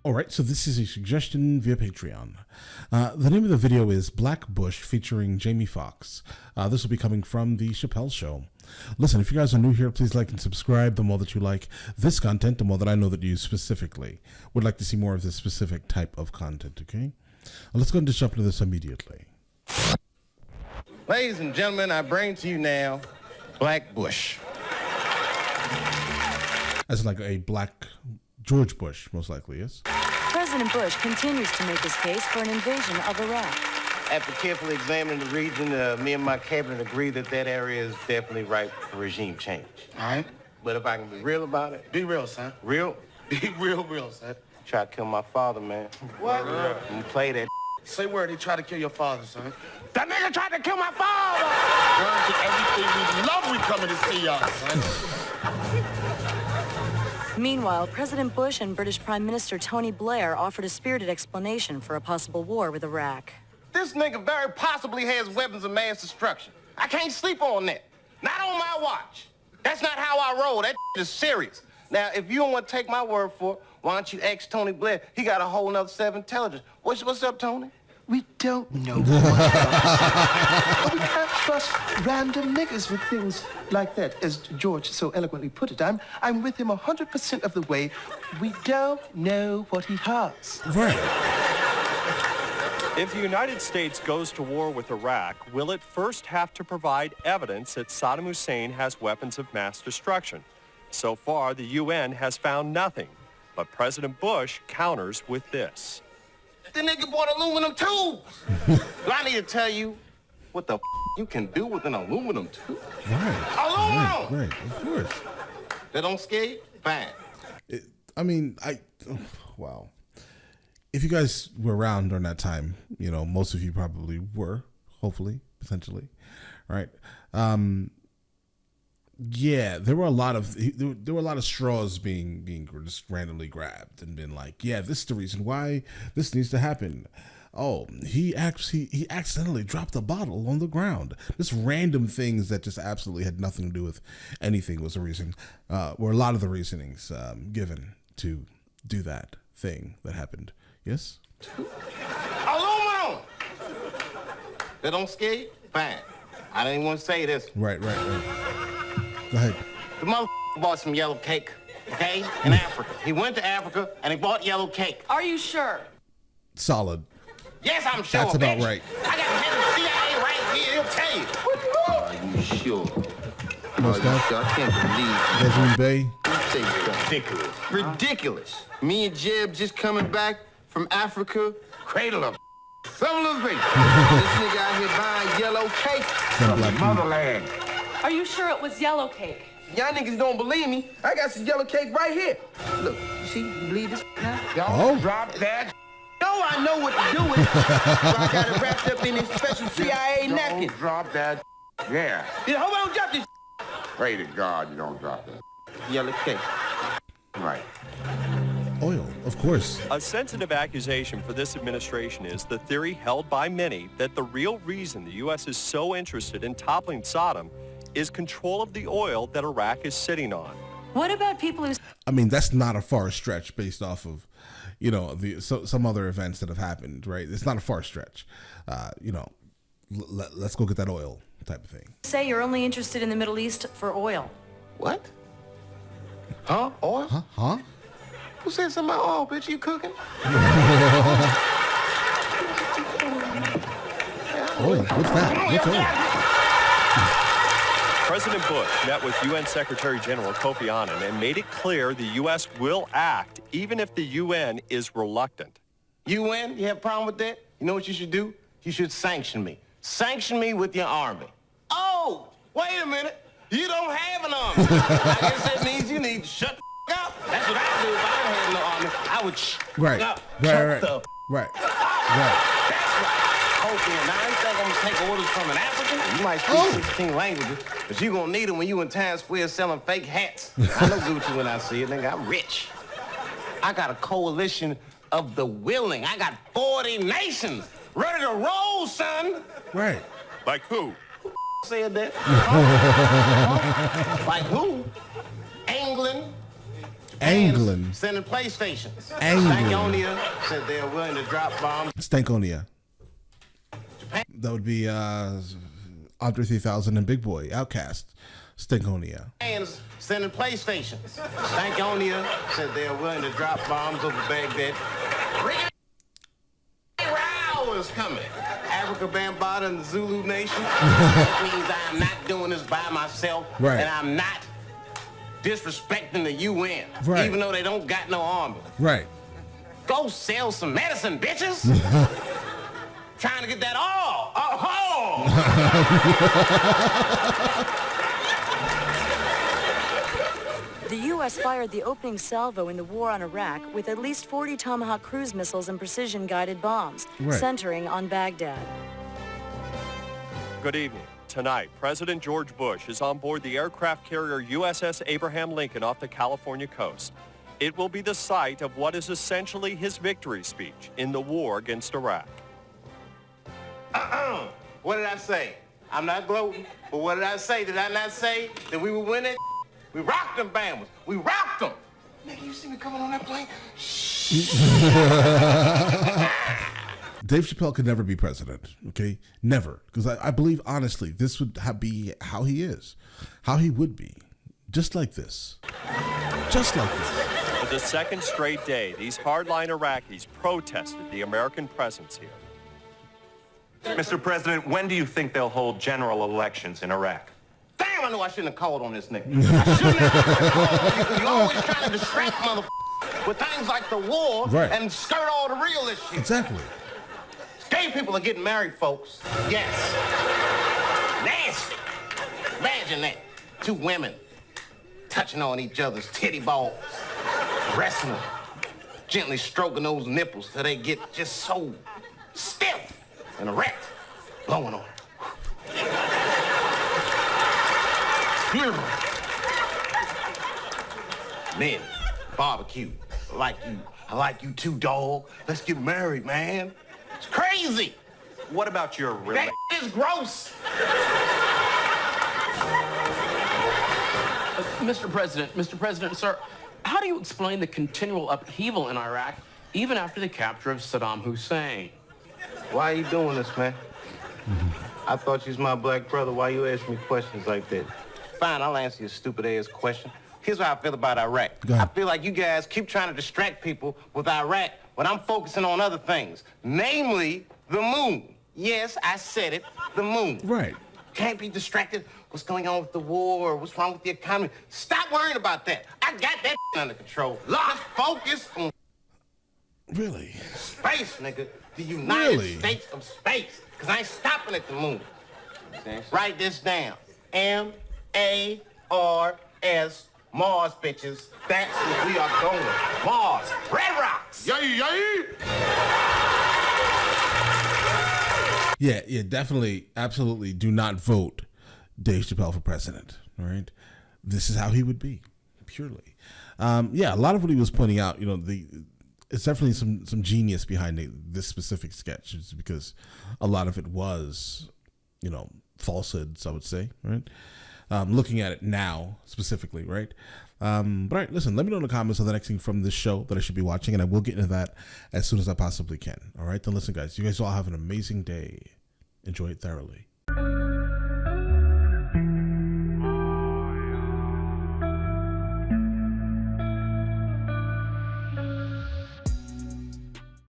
All right, so this is a suggestion via Patreon. The name of the video is Black Bush featuring Jamie Foxx. This will be coming from the Chappelle Show. Listen, if you guys are new here, please like and subscribe. The more that you like this content, the more that I know that you specifically would like to see more of this specific type of content, okay? Let's go and jump into this immediately. Ladies and gentlemen, I bring to you now Black Bush. As like a black George Bush, most likely, yes? President Bush continues to make his case for an invasion of Iraq. After carefully examining the region, me and my cabinet agree that that area is definitely ripe for regime change. All right. But if I can be real about it. Be real, son. Real? Be real, son. Try to kill my father, man. What? And play that. Say word, he tried to kill your father, son. That nigga tried to kill my father! Girl, everything we love, we coming to see y'all, son. Meanwhile, President Bush and British Prime Minister Tony Blair offered a spirited explanation for a possible war with Iraq. This nigga very possibly has weapons of mass destruction. I can't sleep on that. Not on my watch. That's not how I roll. That is serious. Now, if you don't want to take my word for it, why don't you ask Tony Blair? He got a whole nother set of intelligence. What's up, Tony? We don't know what but we can't trust random niggas with things like that, as George so eloquently put it. I'm with him 100% of the way. We don't know what he has. Right. If the United States goes to war with Iraq, will it first have to provide evidence that Saddam Hussein has weapons of mass destruction? So far, the UN has found nothing, but President Bush counters with this. The nigga bought aluminum tubes. Do I need to tell you what the you can do with an aluminum tube? Right. Aluminum! Right, of course. That don't scare you? Fine. Wow. If you guys were around during that time, you know, most of you probably were, hopefully, potentially, right? Yeah, there were a lot of straws being just randomly grabbed and been like, yeah, this is the reason why this needs to happen. Oh, he accidentally dropped a bottle on the ground. Just random things that just absolutely had nothing to do with anything was the reason, were a lot of the reasonings given to do that thing that happened. Yes? Aluminum! That don't scare you? Fine. I didn't even want to say this. Right. Go ahead. The mother bought some yellow cake, okay, in Africa. He went to Africa and he bought yellow cake. Are you sure? Solid. Yes, I'm sure. That's about right. I got the head of the CIA right here. He'll tell you. Are you sure? Most guys? I can't believe Desmond Bay. Ridiculous. Ridiculous. Me and Jeb just coming back from Africa. Cradle of some little thing. This nigga out here buying yellow cake Some black people. Motherland. Are you sure it was yellow cake? Y'all niggas don't believe me. I got some yellow cake right here. Look, you see, you believe this now? Don't drop that. No, I know what to do with it. So I got it wrapped up in this special CIA napkin. Don't drop that. Yeah. Yeah, hope I don't drop this. Pray to God you don't drop that. Yellow cake. Right. Oil, of course. A sensitive accusation for this administration is the theory held by many that the real reason the U.S. is so interested in toppling Saddam is control of the oil that Iraq is sitting on. What about people who... I mean, that's not a far stretch based off of, you know, some other events that have happened, right? It's not a far stretch. You know, let's go get that oil type of thing. say you're only interested in the Middle East for oil? What? Huh? Oil? Huh? Who said something about oil, bitch? You cooking? Oil? What's that? What's oil? President Bush met with UN Secretary General Kofi Annan and made it clear the U.S. will act even if the UN is reluctant. UN, you have a problem with that? You know what you should do? You should sanction me. Sanction me with your army. Oh, wait a minute. You don't have an army. I guess that means you need to shut the up. That's what I do if I don't have no army. I would Right. up. Right. That's right. Kofi, and I ain't think I'm gonna take orders from an African. You might speak 16 languages, but you gonna need them when you in Times Square selling fake hats. I know Gucci when I see it, nigga. I'm rich. I got a coalition of the willing. I got 40 nations ready to roll, son. Right. Like who? Said that. Like who? England, England. Sending PlayStations. England. Stankonia said they're willing to drop bombs. Stankonia. That would be Andre 3000 and Big Boy, Outcast. Stankonia. Fans sending PlayStations. Stankonia said they're willing to drop bombs over Baghdad. Row is coming. Africa Bambaataa and the Zulu Nation. That means I'm not doing this by myself. Right. And I'm not disrespecting the UN. Right. Even though they don't got no army. Right. Go sell some medicine, bitches. Trying to get that all. The U.S. fired the opening salvo in the war on Iraq with at least 40 Tomahawk cruise missiles and precision-guided bombs, centering on Baghdad. Good evening. Tonight, President George Bush is on board the aircraft carrier USS Abraham Lincoln off the California coast. It will be the site of what is essentially his victory speech in the war against Iraq. What did I say? I'm not gloating, but what did I say? Did I not say that we would win it? We rocked them Bama's. We rocked them. Nigga, you see me coming on that plane? Dave Chappelle could never be president, okay? Never. Because I believe, honestly, this would be how he is. How he would be. Just like this. Just like this. For the second straight day, these hardline Iraqis protested the American presence here. Mr. President, when do you think they'll hold general elections in Iraq? Damn, I knew I shouldn't have called on this nigga. I shouldn't have called on you. You're always trying to distract motherfuckers with things like the war and skirt all the real issues. Exactly. Gay people are getting married, folks. Yes. Nasty. Imagine that. Two women touching on each other's titty balls, wrestling, gently stroking those nipples till they get just so stiff and erect, blowing on it. Beautiful. Men, barbecue. I like you too, dog. Let's get married, man. It's crazy. What about your That is gross. Mr. President, sir, how do you explain the continual upheaval in Iraq even after the capture of Saddam Hussein? Why are you doing this, man? I thought you was my black brother. Why you asking me questions like that? Fine, I'll answer your stupid ass question. Here's how I feel about Iraq. I feel like you guys keep trying to distract people with Iraq when I'm focusing on other things, namely the moon. Yes, I said it, the moon. Right. Can't be distracted. What's going on with the war? What's wrong with the economy? Stop worrying about that. I got that under control. Let's focus on Really? space, nigga. The United States of space. Because I ain't stopping at the moon. Write this down. M-A-R-S. Mars, bitches. That's where we are going. Mars. Red rocks. Yay, yay! Yeah, definitely, absolutely do not vote Dave Chappelle for president, all right? This is how he would be, purely. Yeah, a lot of what he was pointing out, it's definitely some genius behind this specific sketch, it's because a lot of it was, falsehoods, I would say, right? Looking at it now, specifically, right? But all right, listen, let me know in the comments on the next thing from this show that I should be watching, and I will get into that as soon as I possibly can. All right, then listen, guys, you guys all have an amazing day. Enjoy it thoroughly.